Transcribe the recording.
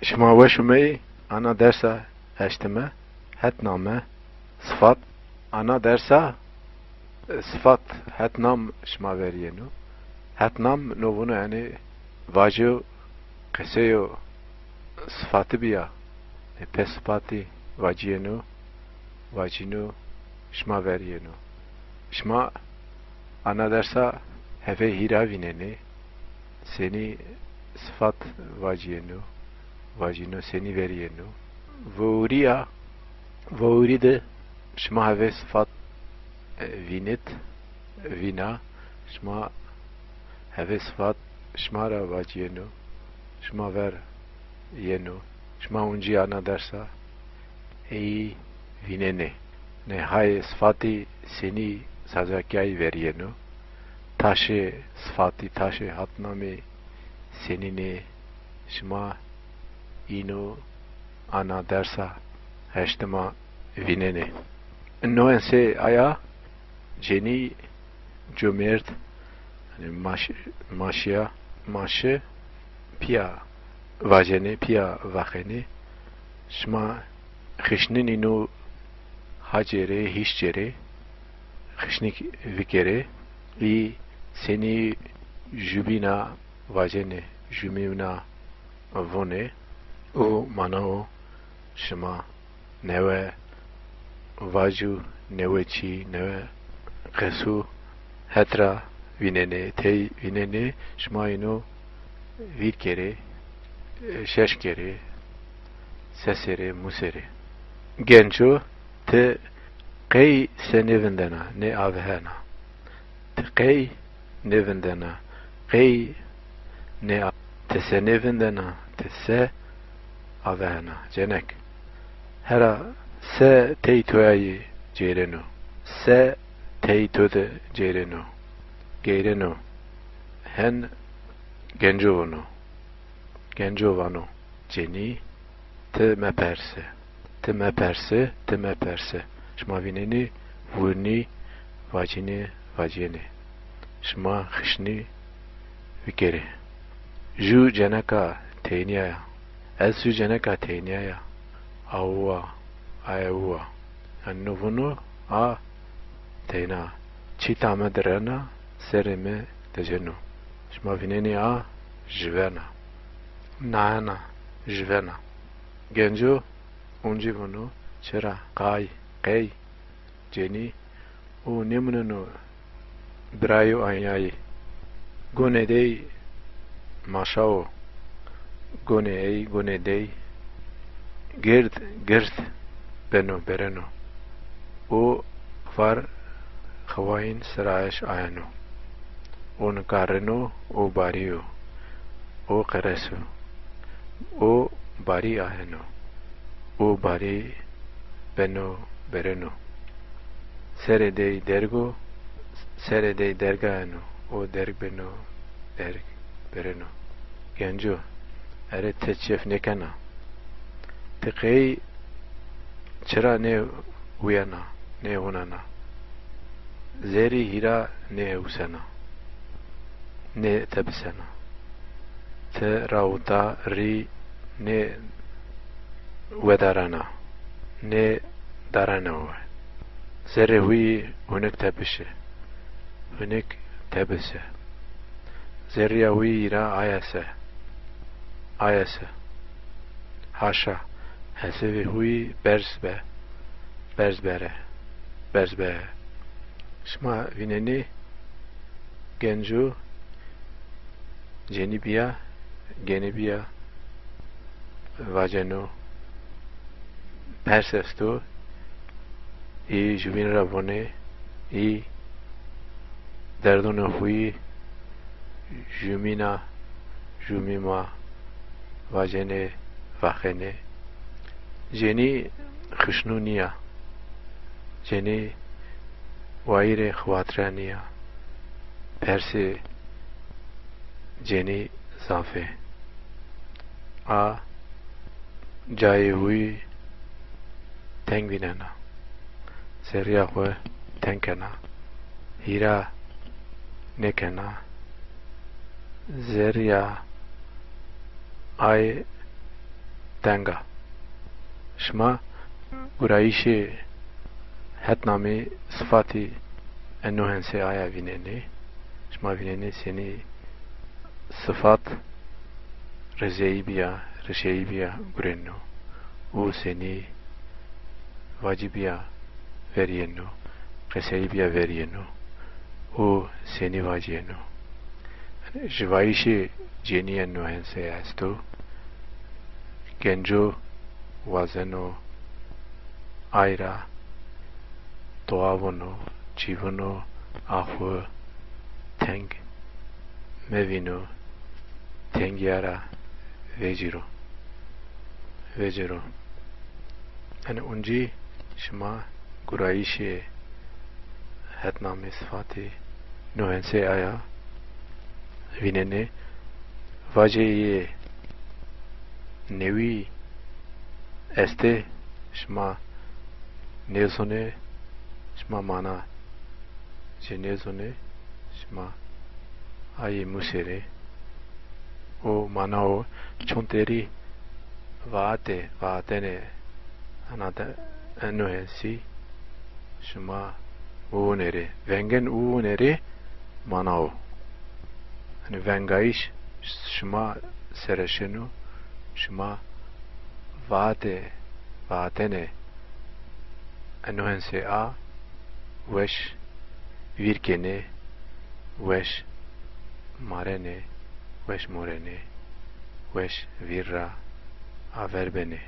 شما وشمی انا درسا هشتمه هتنامه صفات انا درسا صفات هتنام شما veriyenu هتنام نوونو yani vajo keseyo sıfatı biya pe sıfatı vaciyenu vacinu şma veriyenu şma ana dersa heve hira vineni seni sıfat vaciyenu vacinu seni veriyenu vuriya vuri de şma heve sıfat vinit vina şma heve sıfat şmara vaciyenu şma ver yenu şma unci ana dersa ey vinene ne hay sıfatı seni sazakyayı veriyenu taşı sıfatı taşı hatnami senine şma ino ana dersa heştema vinene no ense aya jeni cömert hani maşya maşı pia vajene pia vahene şma khishnin ino hacere hişcere khishnik vikere i seni jubina vajene jumivna vone o manao şma neve vaju neveçi neve kesu hetra vinene tey vinene şma ino bir kere şeş kere sesere musere genco te qey senevindena ne avhana te qey nevindena qey ne te senevindena te se avhana cenek hera se tey toyayı cereno se tey tode cereno gereno hen gencovano gencovano ceni te me perse te me perse te me perse şma vineni vurni vacini vacine şma khishni vikere ju ceneka teyniyaya ez ju ceneka teyniyaya avva ayavva annovunu a teyna çita medrena sereme tejenu şma vineni a jvena nana jvena genco unci bunu çera qay qey ceni o nemnunu brayo ayay gone dey maşao gone ey gone dey gird gird beno bereno o var xwain siraş ayano on kareno o bariyo o qeresu o bari ayano o bari beno bereno seredey dergo seredey dergano o derg beno derg bereno genco ere teçef nekana teqey çera ne uyana ne hunana zeri hira ne usana ne tebsena te rauta ri ne wedarana ne darana zere hui hunek tebişe hunek tebise zeriya hui ira ayase ayase haşa hesevi hui berzbe berzbere berzbe şma vineni gencu cenibiya genibiya vaceno persesto i juvin ravone i derdone hui jumina jumima vacene vahene jeni khushnuniya jeni vaire khwatraniya perse jeni zafe a jaye hui tengvinena seriya khwe tenkena hira nekena zeriya ay tenga şma gurayişi hetnami sıfatı ennuhense aya vineni şma vineni seni sıfat rezeybiya reşeybiya gurenno o seni vacibiya veriyenno reseybiya veriyenno o seni vaciyenno jivayişi ceniyenno hense asto genco wazeno aira toavono jivono ahvo teng mevino tengyara vejiro yani unji şma gurayişi hetname sıfatı nuhense aya vinene vaceyi nevi este şma nezone şma mana jenezone şma ayi musere o mana o çonteri vaatene anada ennuhensi şma uunere vengen uunere mana o hani vengayiş şma sereşenu şma vaatene ennuhense a weş virkene weş marene weş morene weş virra averbene